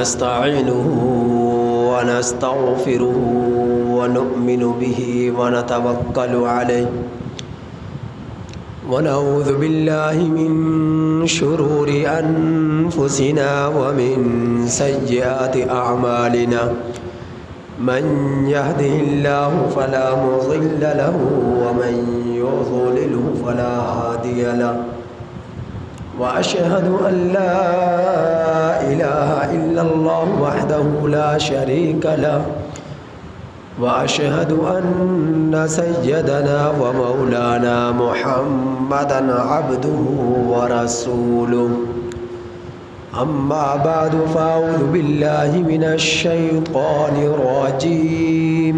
ونستعينه ونستغفره ونؤمن به ونتوكل عليه ونعوذ بالله من شرور أنفسنا ومن سيئات أعمالنا من يهده الله فلا مضل له ومن يضلله فلا هادي له وأشهد أن لا إله إلا الله وحده لا شريك له وأشهد أن سيدنا ومولانا محمدا عبده ورسوله أما بعد فأعوذ بالله من الشيطان الرجيم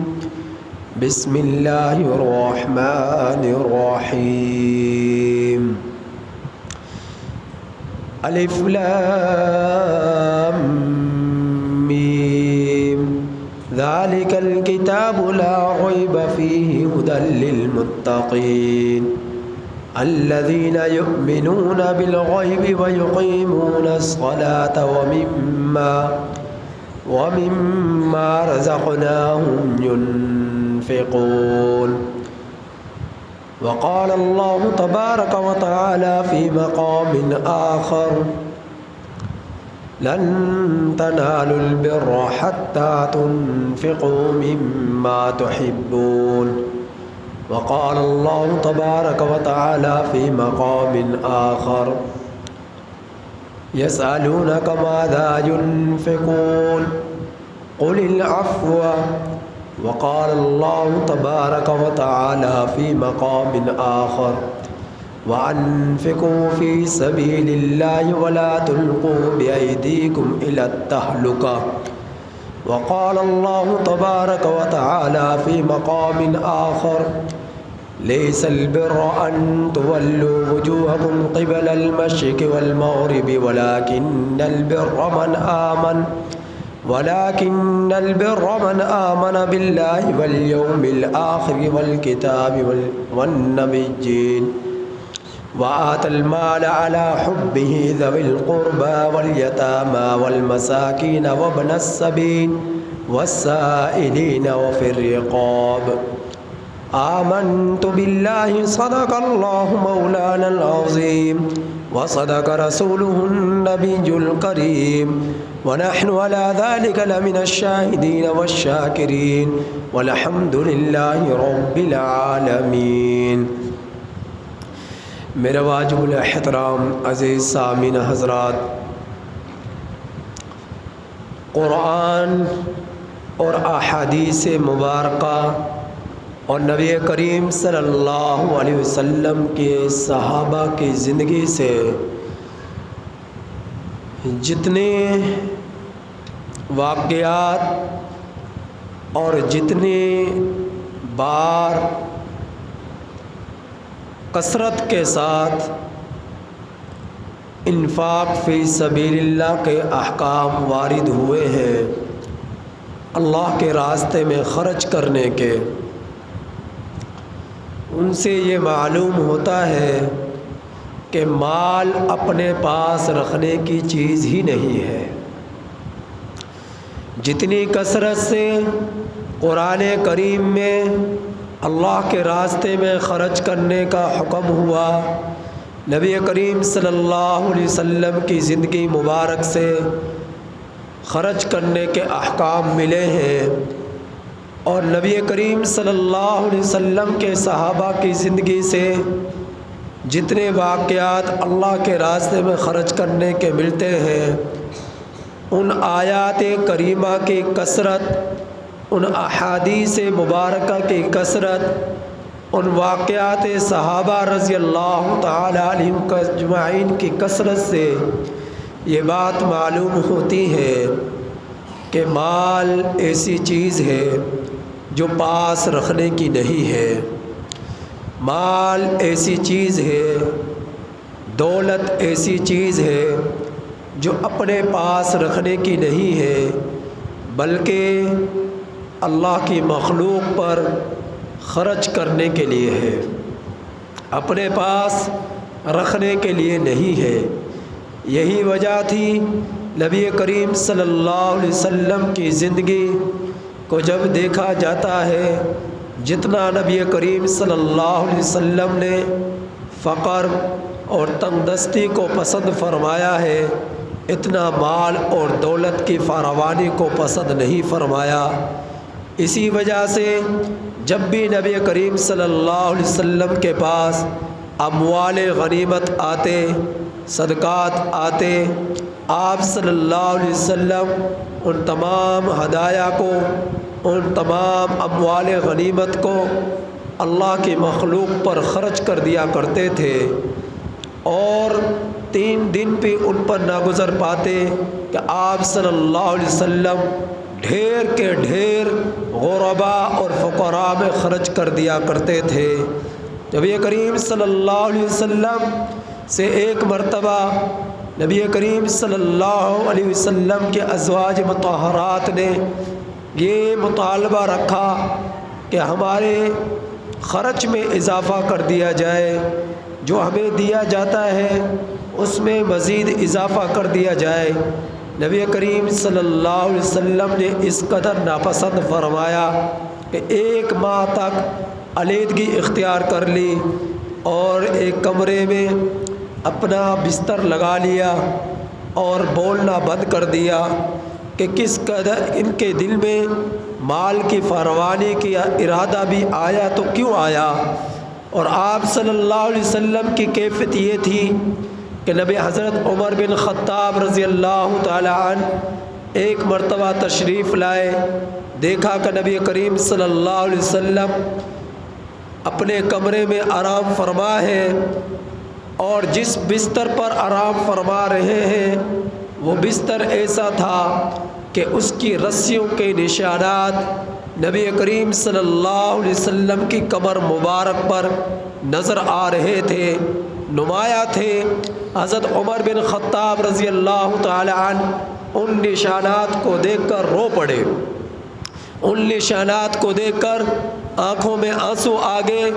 بسم الله الرحمن الرحيم ألف لام ميم ذلك الكتاب لا ريب فيه هدى للمتقين الذين يؤمنون بالغيب ويقيمون الصلاة ومما رزقناهم ينفقون وقال الله تبارك وتعالى في مقام آخر لن تنالوا البر حتى تنفقوا مما تحبون وقال الله تبارك وتعالى في مقام آخر يسألونك ماذا ينفقون قل العفو وقال الله تبارك وتعالى في مقام آخر وأنفقوا في سبيل الله ولا تلقوا بأيديكم إلى التهلكة وقال الله تبارك وتعالى في مقام آخر ليس البر أن تولوا وجوهكم قبل المشرق والمغرب ولكن البر من آمن بالله واليوم الآخر والكتاب والنبيين وآتى المال على حبه ذوي القربى واليتامى والمساكين وابن السبيل والسائلين وفي الرقاب آمنت بالله صدق الله مولانا العظيم وصدق رسوله النبي الكريم ونحن على ذلك لمن الشاهدين والشاكرين والحمد لله رب العالمين۔ میرے واجب الاحترام عزیز سامعین حضرات، قرآن اور احادیث مبارکہ اور نبی کریم صلی اللہ علیہ وسلم کے صحابہ کی زندگی سے جتنے واقعات اور جتنے بار کثرت کے ساتھ انفاق فی سبیل اللہ کے احکام وارد ہوئے ہیں اللہ کے راستے میں خرچ کرنے کے، ان سے یہ معلوم ہوتا ہے کہ مال اپنے پاس رکھنے کی چیز ہی نہیں ہے۔ جتنی کثرت سے قرآن کریم میں اللہ کے راستے میں خرچ کرنے کا حکم ہوا، نبی کریم صلی اللہ علیہ وسلم کی زندگی مبارک سے خرچ کرنے کے احکام ملے ہیں، اور نبی کریم صلی اللہ علیہ وسلم کے صحابہ کی زندگی سے جتنے واقعات اللہ کے راستے میں خرچ کرنے کے ملتے ہیں، ان آیات کریمہ کی کثرت، ان احادیث مبارکہ کی کثرت، ان واقعات صحابہ رضی اللہ تعالی عنہم اجمعین کی کثرت سے یہ بات معلوم ہوتی ہے کہ مال ایسی چیز ہے جو پاس رکھنے کی نہیں ہے، مال ایسی چیز ہے، دولت ایسی چیز ہے جو اپنے پاس رکھنے کی نہیں ہے، بلکہ اللہ کی مخلوق پر خرچ کرنے کے لیے ہے، اپنے پاس رکھنے کے لیے نہیں ہے۔ یہی وجہ تھی نبی کریم صلی اللہ علیہ وسلم کی زندگی کو جب دیکھا جاتا ہے، جتنا نبی کریم صلی اللہ علیہ وسلم نے فقر اور تنگ دستی کو پسند فرمایا ہے، اتنا مال اور دولت کی فراوانی کو پسند نہیں فرمایا۔ اسی وجہ سے جب بھی نبی کریم صلی اللہ علیہ وسلم کے پاس اموال غنیمت آتے، صدقات آتے، آپ صلی اللہ علیہ وسلم ان تمام ہدایہ کو، ان تمام اموال غنیمت کو اللہ کی مخلوق پر خرچ کر دیا کرتے تھے، اور 3 دن بھی ان پر نہ گزر پاتے کہ آپ صلی اللہ علیہ وسلم ڈھیر کے ڈھیر غرباء اور فقراء میں خرچ کر دیا کرتے تھے۔ نبی کریم صلی اللہ علیہ وسلم سے ایک مرتبہ نبی کریم صلی اللہ علیہ وسلم کے ازواج مطہرات نے یہ مطالبہ رکھا کہ ہمارے خرچ میں اضافہ کر دیا جائے، جو ہمیں دیا جاتا ہے اس میں مزید اضافہ کر دیا جائے۔ نبی کریم صلی اللہ علیہ وسلم نے اس قدر ناپسند فرمایا کہ 1 ماہ تک علیحدگی اختیار کر لی اور ایک کمرے میں اپنا بستر لگا لیا اور بولنا بند کر دیا کہ کس قدر ان کے دل میں مال کی فراوانی کا ارادہ بھی آیا تو کیوں آیا۔ اور آپ صلی اللہ علیہ وسلم کی کیفیت یہ تھی کہ نبی حضرت عمر بن خطاب رضی اللہ تعالی عنہ ایک مرتبہ تشریف لائے، دیکھا کہ نبی کریم صلی اللہ علیہ وسلم اپنے کمرے میں آرام فرما ہے، اور جس بستر پر آرام فرما رہے ہیں وہ بستر ایسا تھا کہ اس کی رسیوں کے نشانات نبی کریم صلی اللہ علیہ وسلم کی کمر مبارک پر نظر آ رہے تھے، نمایاں تھے۔ حضرت عمر بن خطاب رضی اللہ تعالی عنہ ان نشانات کو دیکھ کر رو پڑے، ان نشانات کو دیکھ کر آنکھوں میں آنسو آ گئے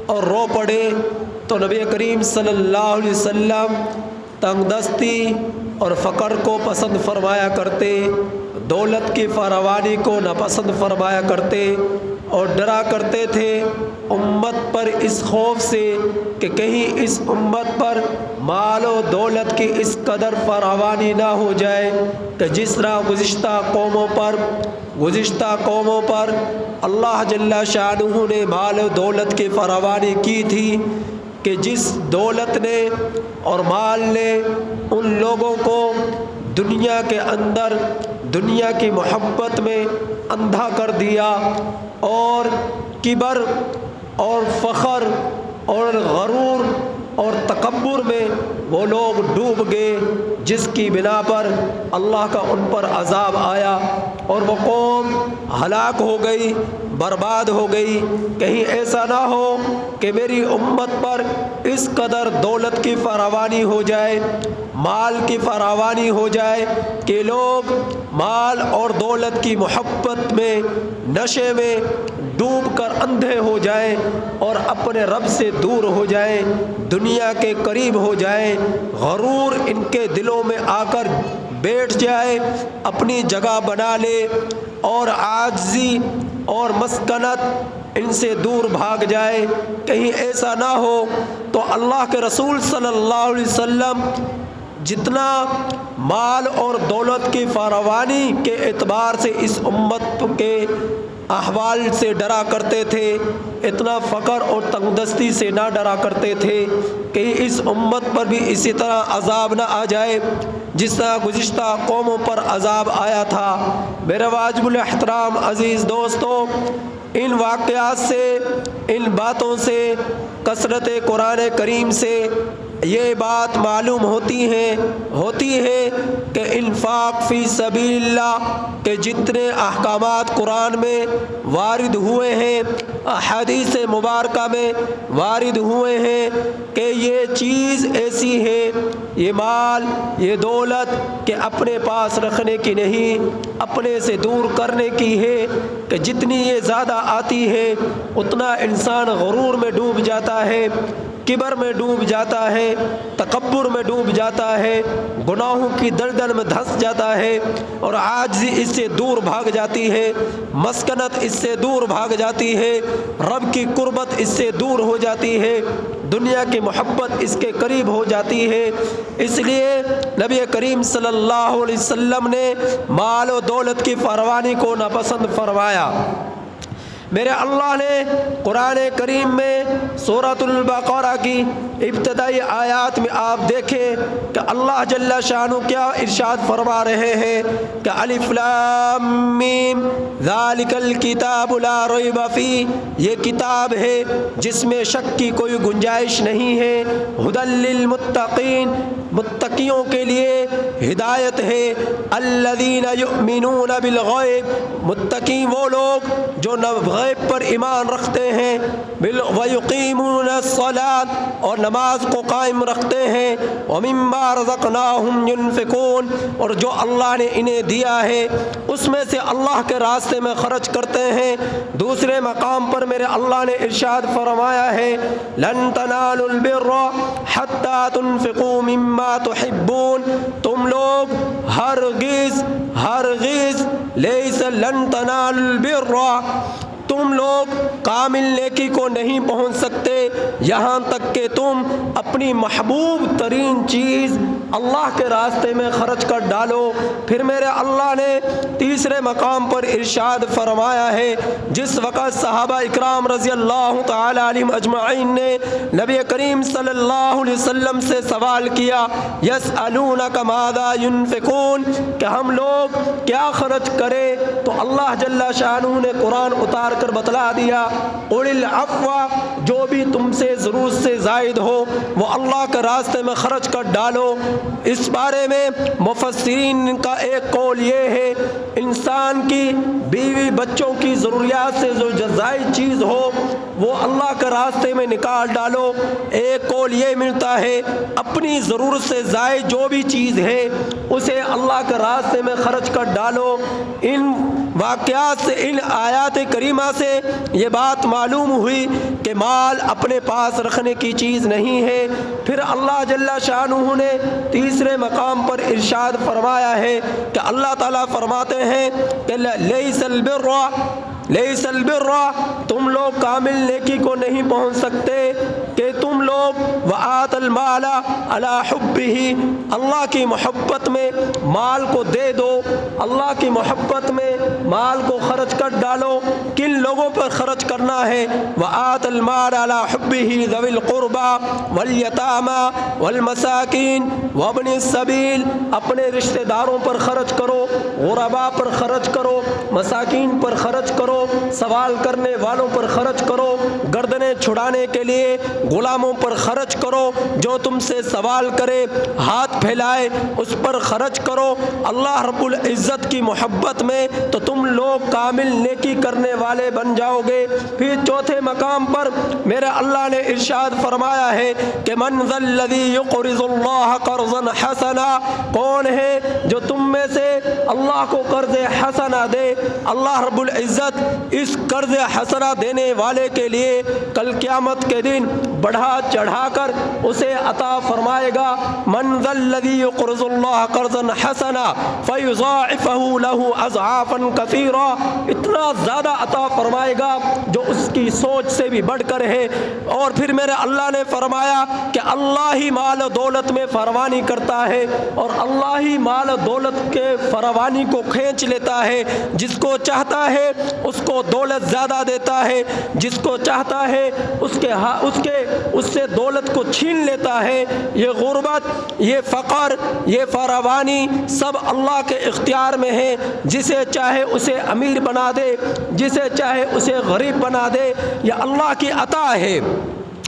اور رو پڑے۔ تو نبی کریم صلی اللہ علیہ وسلم تنگ دستی اور فقر کو پسند فرمایا کرتے، دولت کی فراوانی کو ناپسند فرمایا کرتے، اور ڈرا کرتے تھے امت پر اس خوف سے کہ کہیں اس امت پر مال و دولت کی اس قدر فراوانی نہ ہو جائے کہ جس طرح گزشتہ قوموں پر اللہ جل شانہ نے مال و دولت کی فراوانی کی تھی، کہ جس دولت نے اور مال نے ان لوگوں کو دنیا کے اندر دنیا کی محبت میں اندھا کر دیا، اور کبر اور فخر اور غرور اور تکبر میں وہ لوگ ڈوب گئے، جس کی بنا پر اللہ کا ان پر عذاب آیا اور وہ قوم ہلاک ہو گئی، برباد ہو گئی۔ کہیں ایسا نہ ہو کہ میری امت پر اس قدر دولت کی فراوانی ہو جائے، مال کی فراوانی ہو جائے کہ لوگ مال اور دولت کی محبت میں، نشے میں ڈوب کر اندھے ہو جائیں اور اپنے رب سے دور ہو جائیں، دنیا کے قریب ہو جائیں، غرور ان کے دلوں میں آ کر بیٹھ جائے، اپنی جگہ بنا لے، اور عاجزی اور مسکنت ان سے دور بھاگ جائے۔ کہیں ایسا نہ ہو تو اللہ کے رسول صلی اللہ علیہ وسلم جتنا مال اور دولت کی فراوانی کے اعتبار سے اس امت کے احوال سے ڈرا کرتے تھے، اتنا فقر اور تنگ دستی سے نہ ڈرا کرتے تھے کہ اس امت پر بھی اسی طرح عذاب نہ آ جائے جس طرح گزشتہ قوموں پر عذاب آیا تھا۔ میرے واجب الاحترام عزیز دوستوں، ان واقعات سے، ان باتوں سے، کثرت قرآن کریم سے یہ بات معلوم ہوتی ہے کہ انفاق فی سبیل اللہ کے جتنے احکامات قرآن میں وارد ہوئے ہیں، احادیث مبارکہ میں وارد ہوئے ہیں کہ یہ چیز ایسی ہے، یہ مال، یہ دولت کہ اپنے پاس رکھنے کی نہیں، اپنے سے دور کرنے کی ہے، کہ جتنی یہ زیادہ آتی ہے اتنا انسان غرور میں ڈوب جاتا ہے۔ کبر میں ڈوب جاتا ہے، تکبر میں ڈوب جاتا ہے، گناہوں کی دلدل میں دھنس جاتا ہے، اور عاجزی اس سے دور بھاگ جاتی ہے، مسکنت اس سے دور بھاگ جاتی ہے، رب کی قربت اس سے دور ہو جاتی ہے، دنیا کی محبت اس کے قریب ہو جاتی ہے۔ اس لیے نبی کریم صلی اللہ علیہ وسلم نے مال و دولت کی فراوانی کو ناپسند فرمایا۔ میرے اللہ نے قرآن کریم میں سورۃ البقرہ کی ابتدائی آیات میں آپ دیکھیں کہ اللہ جل شانہ کیا ارشاد فرما رہے ہیں کہ الف لام میم ذالک الکتاب لا ریب فیہ، یہ کتاب ہے جس میں شک کی کوئی گنجائش نہیں ہے، ھدی للمتقین، متقیوں کے لیے ہدایت ہے، الذین یؤمنون بالغیب، متقی وہ لوگ جو غیب پر ایمان رکھتے ہیں، ویقیمون الصلاۃ، اور نماز کو قائم رکھتے ہیں، ومما رزقناہم ینفقون، اور جو اللہ نے انہیں دیا ہے اس میں سے اللہ کے راستے میں خرچ کرتے ہیں۔ دوسرے مقام پر میرے اللہ نے ارشاد فرمایا ہے لن تنالوا البر حتی تنفقوا مما تحبون، تم لوگ ہرگز لن تنالوا البر، تم لوگ کامل نیکی کو نہیں پہنچ سکتے یہاں تک کہ تم اپنی محبوب ترین چیز اللہ کے راستے میں خرچ کر ڈالو۔ پھر میرے اللہ نے تیسرے مقام پر ارشاد فرمایا ہے، جس وقت صحابہ اکرام رضی اللہ تعالی عنہم اجمعین نے نبی کریم صلی اللہ علیہ وسلم سے سوال کیا یسألونک ماذا ينفقون، کہ ہم لوگ کیا خرچ کریں، تو اللہ جل شانہ نے قرآن اتار کر بتلا دیا قل العفو، جو بھی تم سے ضرورت سے زائد ہو وہ اللہ کے راستے میں خرچ کر ڈالو۔ اس بارے میں مفسرین کا ایک قول یہ ہے انسان کی بیوی بچوں کی ضروریات سے جو زائد چیز ہو وہ اللہ کے راستے میں نکال ڈالو۔ ایک قول یہ ملتا ہے اپنی ضرورت سے زائد جو بھی چیز ہے اسے اللہ کے راستے میں خرچ کر ڈالو۔ ان واقعات سے، ان آیات کریمہ سے یہ بات معلوم ہوئی کہ مال اپنے پاس رکھنے کی چیز نہیں ہے۔ پھر اللہ جل شانہ نے تیسرے مقام پر ارشاد فرمایا ہے کہ اللہ تعالیٰ فرماتے ہیں کہ لیس البر، تم لوگ کامل نیکی کو نہیں پہنچ سکتے کہ تم لوگ وآت المال علی حبہ، اللہ کی محبت میں مال کو دے دو، اللہ کی محبت میں مال کو خرچ کر ڈالو۔ کن لوگوں پر خرچ کرنا ہے؟ وآت المال علی حبہ ذوی القربى والیتامى والمساکین وابن السبیل، اپنے رشتہ داروں پر خرچ کرو، غرباء پر خرچ کرو، مساکین پر خرچ کرو، سوال کرنے والوں پر خرچ کرو، گردنیں چھڑانے کے لیے غلاموں پر خرچ کرو، جو تم سے سوال کرے ہاتھ پھیلائے اس پر خرچ کرو اللہ رب العزت کی محبت میں، تو تم لوگ کامل نیکی کرنے والے بن جاؤ گے۔ پھر چوتھے مقام پر میرے اللہ نے ارشاد فرمایا ہے کہ من ذا الذی یقرض اللہ قرضا حسنا، کون ہے جو تم میں سے اللہ کو قرض حسنا دے؟ اللہ رب العزت اس قرض حسنا دینے والے کے لیے کل قیامت کے دن بڑھا چڑھا کر اسے عطا فرمائے گا۔ من ذا الذی یقرض اللہ قرضا حسنا فیضاعفہ لہ اضعافا کثیرا، اتنا زیادہ عطا فرمائے گا جو اس کی سوچ سے بھی بڑھ کر ہے۔ اور پھر میرے اللہ نے فرمایا کہ اللہ ہی مال و دولت میں فراوانی کرتا ہے، اور اللہ ہی مال و دولت کے فراوانی کو کھینچ لیتا ہے، جس کو چاہتا ہے اس کو دولت زیادہ دیتا ہے، جس کو چاہتا ہے اس سے دولت کو چھین لیتا ہے۔ یہ غربت، یہ فقر، یہ فراوانی سب اللہ کے اختیار میں ہے، جسے چاہے اسے امیر بنا دے، جسے چاہے اسے غریب بنا دے، یہ اللہ کی عطا ہے،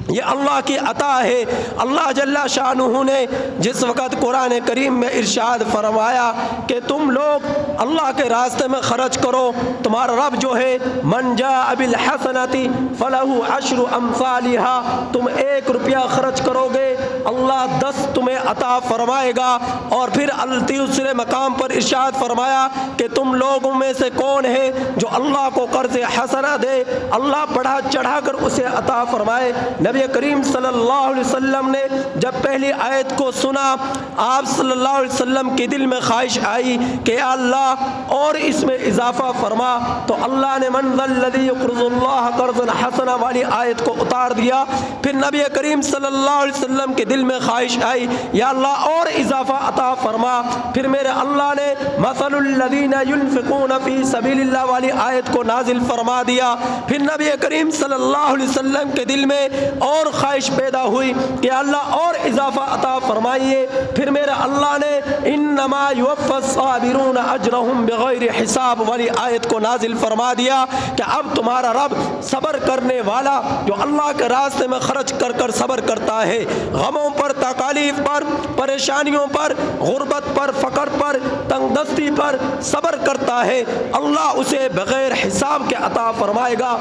یہ اللہ کی عطا ہے۔ اللہ جل شانہ نے جس وقت قرآن کریم میں ارشاد فرمایا کہ تم لوگ اللہ کے راستے میں خرچ کرو، تمہارا رب جو ہے من جاء بالحسنۃ فلہ عشر امثالھا، تم 1 روپیہ خرچ کرو گے اللہ 10 تمہیں عطا فرمائے گا۔ اور پھر دوسرے مقام پر ارشاد فرمایا کہ تم لوگوں میں سے کون ہے جو اللہ کو قرض حسنہ دے، اللہ بڑھا چڑھا کر اسے عطا فرمائے۔ نبی نبی کریم صلی اللہ علیہ وسلم نے جب پہلی آیت کو سنا آپ صلی اللہ علیہ وسلم کے دل میں خواہش آئی کہ یا اللہ اور اس میں اضافہ فرما، تو اللہ نے من ذا الذی یقرض اللہ قرضا حسنا والی آیت کو اتار دیا۔ پھر نبی کریم صلی اللہ علیہ وسلم کے دل میں خواہش آئی یا اللہ اور اضافہ عطا فرما، پھر میرے اللہ نے مثل الذین ينفقون فی سبیل اللہ والی آیت کو نازل فرما دیا۔ پھر نبی کریم صلی اللہ علیہ وسلم کے دل میں اور خواہش پیدا ہوئی کہ اللہ اور اضافہ عطا فرمائیے، پھر میرے اللہ نے انما یوفی الصابرون اجرهم بغیر حساب والی آیت کو نازل فرما دیا کہ اب تمہارا رب صبر کرنے والا جو اللہ کے راستے میں خرچ کر کر صبر کرتا ہے، غموں پر، تکالیف پر، پریشانیوں پر، غربت پر، فقر پر، تنگ دستی پر صبر کرتا ہے، اللہ اسے بغیر حساب کے عطا فرمائے گا،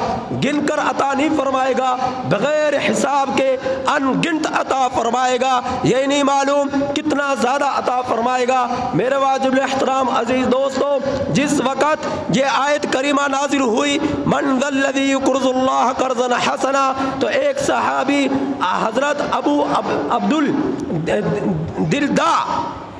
گن کر عطا نہیں فرمائے گا، بغیر حساب کے ان گنت عطا فرمائے گا۔ یہ نہیں معلوم کتنا زیادہ عطا فرمائے گا۔ میرے واجب الاحترام عزیز دوستو، جس وقت یہ آیت کریمہ نازل ہوئی من ذا الذی یقرض اللہ قرضا حسنا، تو ایک صحابی حضرت ابو عبد الدرداء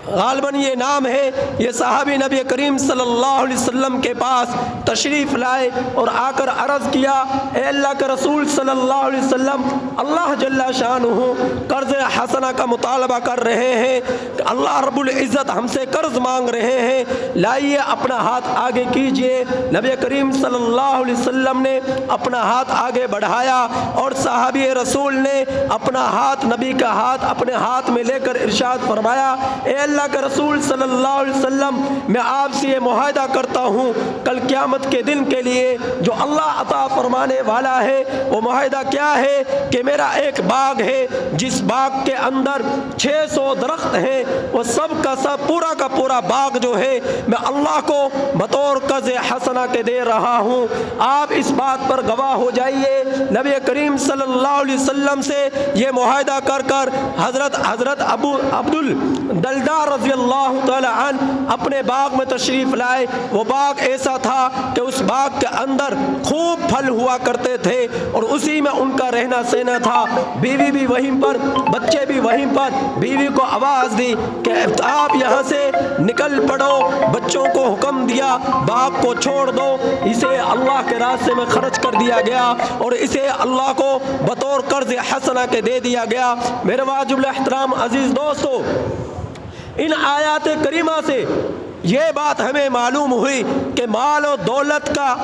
غالباً یہ نام ہے، یہ صحابی نبی کریم صلی اللہ علیہ وسلم کے پاس تشریف لائے اور آ کر عرض کیا اے اللہ کے رسول صلی اللہ علیہ وسلم، اللہ جل شانہ قرض حسنہ کا مطالبہ کر رہے ہیں، اللہ رب العزت ہم سے قرض مانگ رہے ہیں، لائیے اپنا ہاتھ آگے کیجئے۔ نبی کریم صلی اللہ علیہ وسلم نے اپنا ہاتھ آگے بڑھایا اور صحابی رسول نے اپنا ہاتھ نبی کا ہاتھ اپنے ہاتھ میں لے کر ارشاد فرمایا اے اللہ کے رسول صلی اللہ علیہ وسلم، میں آپ سے یہ معاہدہ کرتا ہوں کل قیامت کے دن کے لیے جو اللہ عطا فرمانے والا ہے، وہ معاہدہ کیا ہے کہ میرا ایک باغ ہے جس باغ کے اندر 600 درخت ہیں، وہ سب کا سب پورا کا پورا باغ جو ہے میں اللہ کو بطور قرض حسنہ کے دے رہا ہوں، آپ اس بات پر گواہ ہو جائیے۔ نبی کریم صلی اللہ علیہ وسلم سے یہ معاہدہ کر کر حضرت ابو عبد الدرداء رضی اللہ تعالی عنہ اپنے باغ میں تشریف لائے۔ وہ باغ ایسا تھا کہ اس باغ کے اندر خوب پھل ہوا کرتے تھے اور اسی میں ان کا رہنا سہنا تھا، بیوی بھی وہیں پر، بچے بھی وہیں پر۔ بیوی کو آواز دی کہ آپ یہاں سے نکل پڑو، بچوں کو حکم دیا باغ کو چھوڑ دو، اسے اللہ کے راستے میں خرچ کر دیا گیا اور اسے اللہ کو بطور قرض حسنہ کے دے دیا گیا۔ میرے واجب الاحترام عزیز دوستو، ان آیات کریمہ سے یہ بات ہمیں معلوم ہوئی کہ مال و دولت کا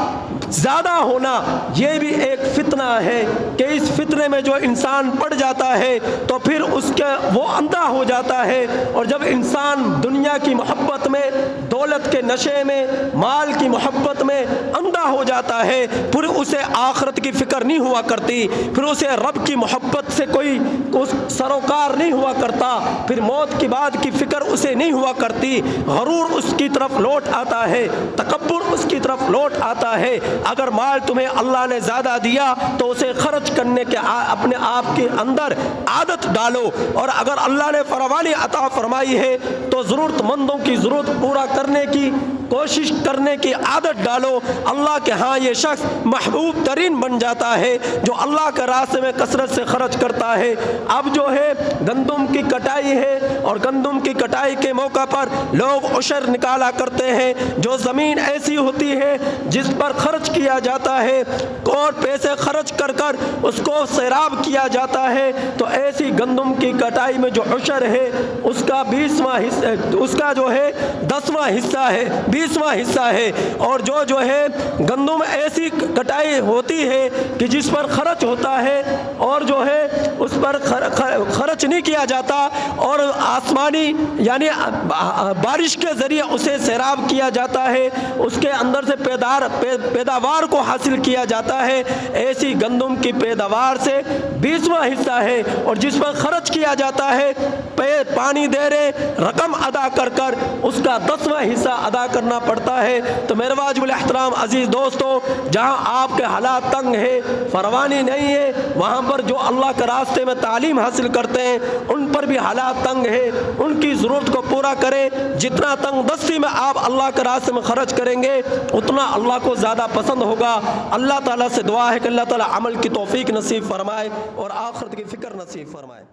زیادہ ہونا یہ بھی ایک فتنہ ہے کہ اس فتنے میں جو انسان پڑ جاتا ہے تو پھر اس کے وہ اندھا ہو جاتا ہے، اور جب انسان دنیا کی محبت میں، دولت کے نشے میں، مال کی محبت میں اندھا ہو جاتا ہے، پھر اسے آخرت کی فکر نہیں ہوا کرتی، پھر اسے رب کی محبت سے کوئی سروکار نہیں ہوا کرتا، پھر موت کی بعد کی فکر اسے نہیں ہوا کرتی، غرور اس کی طرف لوٹ آتا ہے، تکبر اس کی طرف لوٹ آتا ہے۔ اگر مال تمہیں اللہ نے زیادہ دیا تو اسے خرچ کرنے کے اپنے آپ کے اندر عادت ڈالو، اور اگر اللہ نے فراوانی عطا فرمائی ہے تو ضرورت مندوں کی ضرورت پورا کرنے کی کوشش کرنے کی عادت ڈالو۔ اللہ کے ہاں یہ شخص محبوب ترین بن جاتا ہے جو اللہ کے راستے میں کثرت سے خرچ کرتا ہے۔ اب جو ہے گندم کی کٹائی ہے اور گندم کی کٹائی کے موقع پر لوگ عشر نکالا کرتے ہیں، جو زمین ایسی ہوتی ہے جس پر خرچ کیا جاتا ہے اور پیسے خرچ کر کر اس کو سیراب کیا جاتا ہے، تو ایسی گندم کی کٹائی میں جو عشر ہے اس کا 20واں حصہ، اس کا جو ہے 10واں حصہ ہے، 20واں حصہ ہے، اور جو ہے گندم ایسی کٹائی ہوتی ہے کہ جس پر خرچ ہوتا ہے اور جو ہے اس پر خرچ نہیں کیا جاتا اور آسمانی یعنی بارش کے ذریعے اسے سیراب کیا جاتا ہے، اس کے اندر سے پیداوار کو حاصل کیا جاتا ہے، ایسی گندم کی پیداوار سے 20واں حصہ ہے، اور جس پر خرچ کیا جاتا ہے پانی دے رہے رقم ادا کر کر اس کا 10واں حصہ ادا کرنا پڑتا ہے۔ تو میرے واجب الاحترام عزیز دوستو، جہاں آپ کے حالات تنگ ہے، فروانی نہیں ہے، وہاں پر جو اللہ کے راستے میں تعلیم حاصل کرتے ہیں ان پر بھی حالات تنگ ہے، ان کی ضرورت کو پورا کریں۔ جتنا تنگ دستی میں آپ اللہ کے راستے میں خرچ کریں گے اتنا اللہ کو زیادہ پسند پسند ہوگا۔ اللہ تعالیٰ سے دعا ہے کہ اللہ تعالیٰ عمل کی توفیق نصیب فرمائے اور آخرت کی فکر نصیب فرمائے۔